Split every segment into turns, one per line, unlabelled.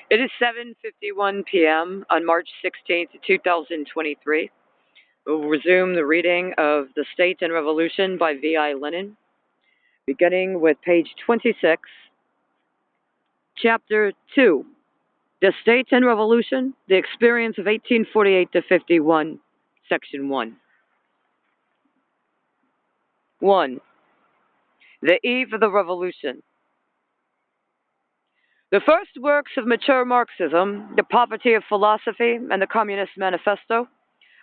It is 7:51 p.m. on March 16th, 2023. We'll resume the reading of The State and Revolution by V.I. Lenin, beginning with page 26, chapter 2, The State and Revolution, the Experience of 1848 to 51, section 1. 1. The Eve of the Revolution. The first works of mature Marxism, The Poverty of Philosophy and the Communist Manifesto,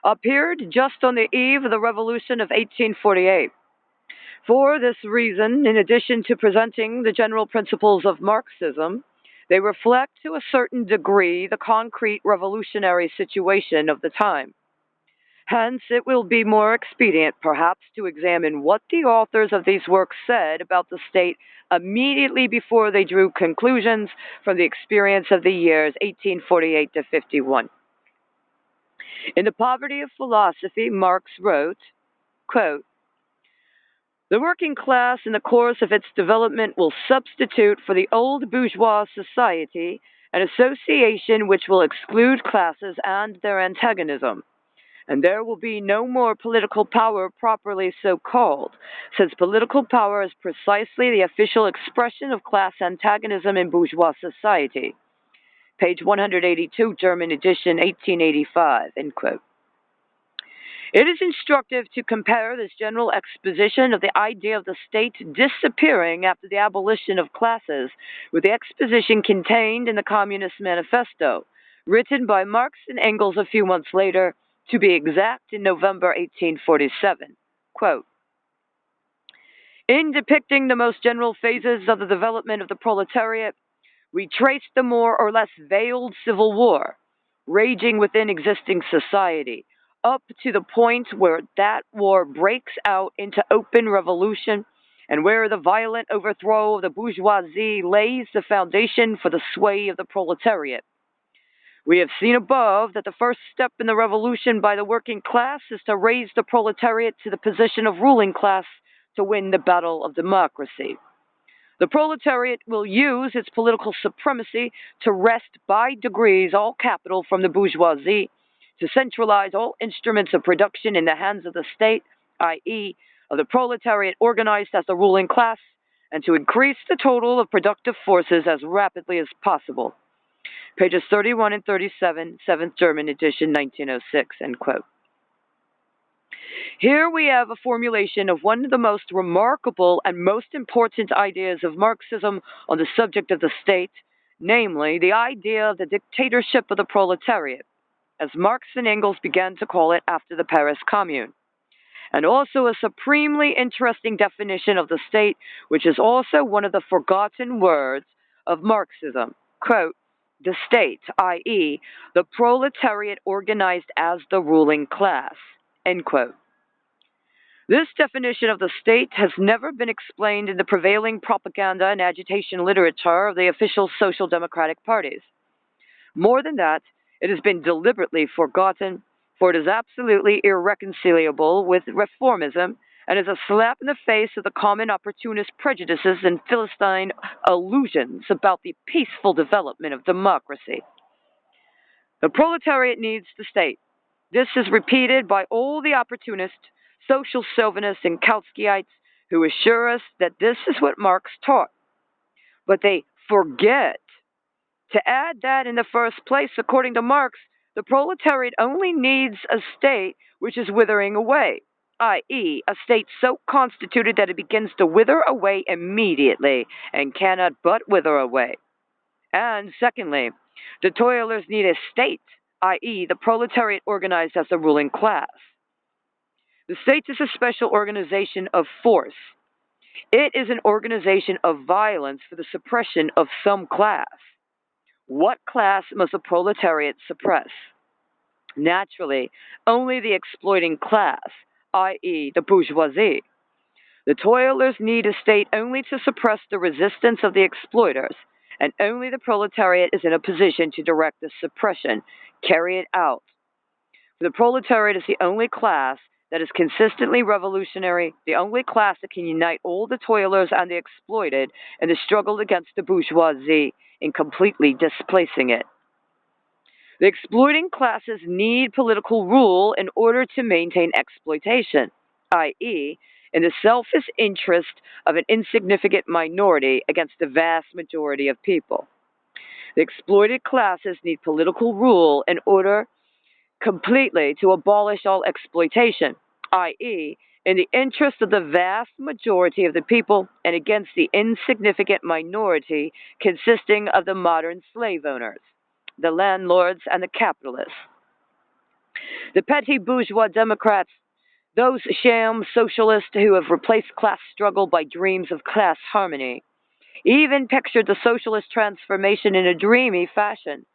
appeared just on the eve of the Revolution of 1848. For this reason, in addition to presenting the general principles of Marxism, they reflect to a certain degree the concrete revolutionary situation of the time. Hence, it will be more expedient, perhaps, to examine what the authors of these works said about the state immediately before they drew conclusions from the experience of the years 1848 to 51. In The Poverty of Philosophy, Marx wrote, quote, "The working class in the course of its development will substitute for the old bourgeois society an association which will exclude classes and their antagonism. And there will be no more political power properly so called, since political power is precisely the official expression of class antagonism in bourgeois society." Page 182, German edition, 1885, end quote. It is instructive to compare this general exposition of the idea of the state disappearing after the abolition of classes with the exposition contained in the Communist Manifesto, written by Marx and Engels a few months later, to be exact, in November 1847. Quote, "In depicting the most general phases of the development of the proletariat, we trace the more or less veiled civil war raging within existing society, up to the point where that war breaks out into open revolution and where the violent overthrow of the bourgeoisie lays the foundation for the sway of the proletariat. We have seen above that the first step in the revolution by the working class is to raise the proletariat to the position of ruling class to win the battle of democracy. The proletariat will use its political supremacy to wrest by degrees all capital from the bourgeoisie, to centralize all instruments of production in the hands of the state, i.e., of the proletariat organized as the ruling class, and to increase the total of productive forces as rapidly as possible." Pages 31 and 37, 7th German edition, 1906, end quote. Here we have a formulation of one of the most remarkable and most important ideas of Marxism on the subject of the state, namely the idea of the dictatorship of the proletariat, as Marx and Engels began to call it after the Paris Commune, and also a supremely interesting definition of the state, which is also one of the forgotten words of Marxism. Quote, "The state, i.e., the proletariat organized as the ruling class," end quote. This definition of the state has never been explained in the prevailing propaganda and agitation literature of the official social democratic parties. More than that, it has been deliberately forgotten, for it is absolutely irreconcilable with reformism and is a slap in the face of the common opportunist prejudices and Philistine illusions about the peaceful development of democracy. The proletariat needs the state. This is repeated by all the opportunist, social chauvinists and Kautskyites who assure us that this is what Marx taught. But they forget to add that in the first place, according to Marx, the proletariat only needs a state which is withering away, i.e., a state so constituted that it begins to wither away immediately and cannot but wither away. And secondly, the toilers need a state, i.e., the proletariat organized as the ruling class. The state is a special organization of force. It is an organization of violence for the suppression of some class. What class must the proletariat suppress? Naturally, only the exploiting class, i.e., the bourgeoisie. The toilers need a state only to suppress the resistance of the exploiters, and only the proletariat is in a position to direct the suppression, carry it out. The proletariat is the only class that is consistently revolutionary, the only class that can unite all the toilers and the exploited in the struggle against the bourgeoisie, in completely displacing it. The exploiting classes need political rule in order to maintain exploitation, i.e., in the selfish interest of an insignificant minority against the vast majority of people. The exploited classes need political rule in order completely to abolish all exploitation, i.e., in the interest of the vast majority of the people and against the insignificant minority consisting of the modern slave owners, the landlords, and the capitalists. The petty bourgeois Democrats, those sham socialists who have replaced class struggle by dreams of class harmony, even pictured the socialist transformation in a dreamy fashion,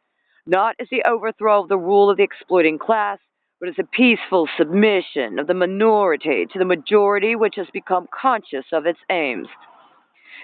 not as the overthrow of the rule of the exploiting class, but as a peaceful submission of the minority to the majority which has become conscious of its aims.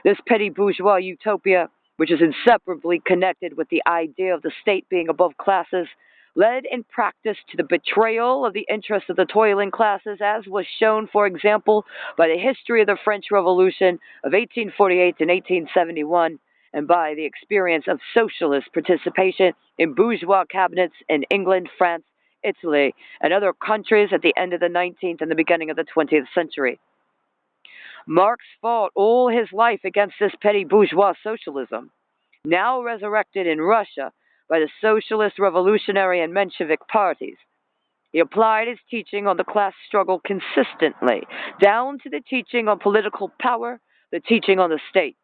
This petty bourgeois utopia, which is inseparably connected with the idea of the state being above classes, led in practice to the betrayal of the interests of the toiling classes, as was shown, for example, by the history of the French Revolution of 1848 and 1871, and by the experience of socialist participation in bourgeois cabinets in England, France, Italy, and other countries at the end of the 19th and the beginning of the 20th century. Marx fought all his life against this petty bourgeois socialism, now resurrected in Russia by the socialist, revolutionary, and Menshevik parties. He applied his teaching on the class struggle consistently, down to the teaching on political power, the teaching on the state.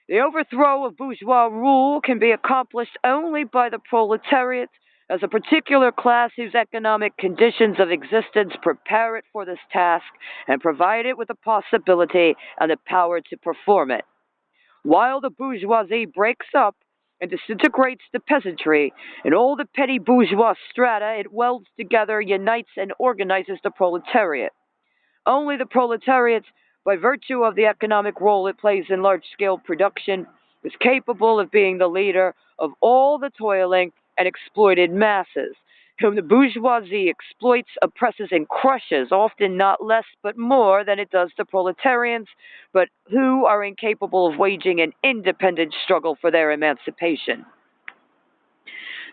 The overthrow of bourgeois rule can be accomplished only by the proletariat as a particular class whose economic conditions of existence prepare it for this task and provide it with the possibility and the power to perform it. While the bourgeoisie breaks up and disintegrates the peasantry and all the petty bourgeois strata, it welds together, unites, and organizes the proletariat. Only the proletariat, by virtue of the economic role it plays in large-scale production, is capable of being the leader of all the toiling and exploited masses, whom the bourgeoisie exploits, oppresses, and crushes, often not less but more than it does the proletarians, but who are incapable of waging an independent struggle for their emancipation.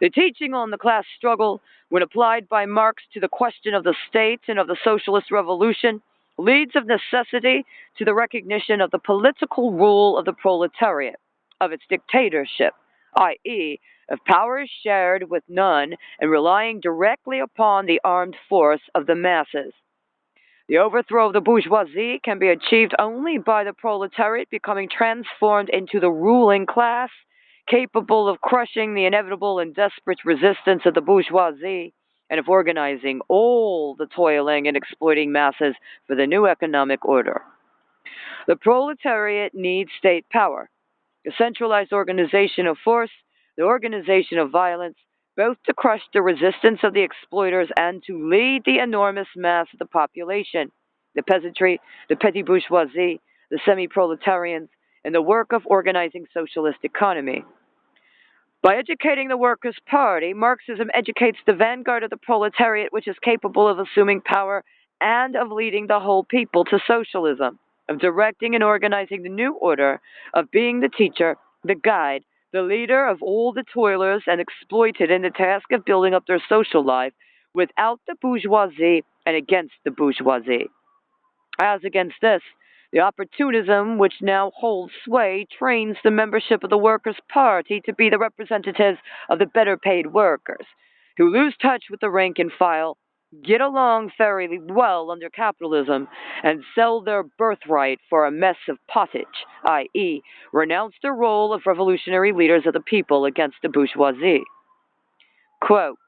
The teaching on the class struggle, when applied by Marx to the question of the state and of the socialist revolution, leads of necessity to the recognition of the political rule of the proletariat, of its dictatorship, i.e., of powers shared with none and relying directly upon the armed force of the masses. The overthrow of the bourgeoisie can be achieved only by the proletariat becoming transformed into the ruling class, capable of crushing the inevitable and desperate resistance of the bourgeoisie and of organizing all the toiling and exploiting masses for the new economic order. The proletariat needs state power, the centralized organization of force, the organization of violence, both to crush the resistance of the exploiters and to lead the enormous mass of the population, the peasantry, the petty bourgeoisie, the semi-proletarians, in the work of organizing socialist economy. By educating the Workers' Party, Marxism educates the vanguard of the proletariat, which is capable of assuming power and of leading the whole people to socialism, of directing and organizing the new order, of being the teacher, the guide, the leader of all the toilers and exploited in the task of building up their social life without the bourgeoisie and against the bourgeoisie. As against this, the opportunism which now holds sway trains the membership of the Workers' Party to be the representatives of the better paid workers, who lose touch with the rank and file, get along fairly well under capitalism, and sell their birthright for a mess of pottage, i.e., renounce their role of revolutionary leaders of the people against the bourgeoisie. Quote,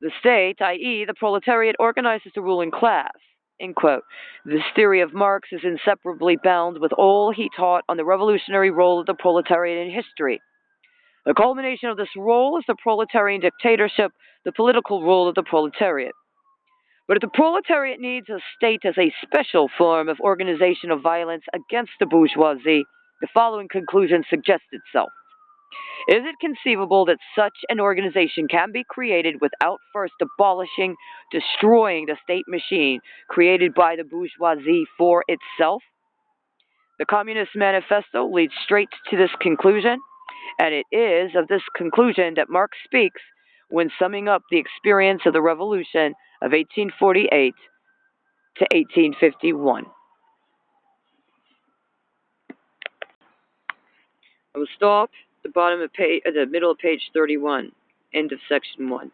the state, i.e., the proletariat, organizes the ruling class. End quote. This theory of Marx is inseparably bound with all he taught on the revolutionary role of the proletariat in history. The culmination of this role is the proletarian dictatorship, the political role of the proletariat. But if the proletariat needs a state as a special form of organization of violence against the bourgeoisie, the following conclusion suggests itself. Is it conceivable that such an organization can be created without first abolishing, destroying the state machine created by the bourgeoisie for itself? The Communist Manifesto leads straight to this conclusion. And it is of this conclusion that Marx speaks when summing up the experience of the Revolution of 1848 to 1851. I will stop at the middle of page 31, end of section 1.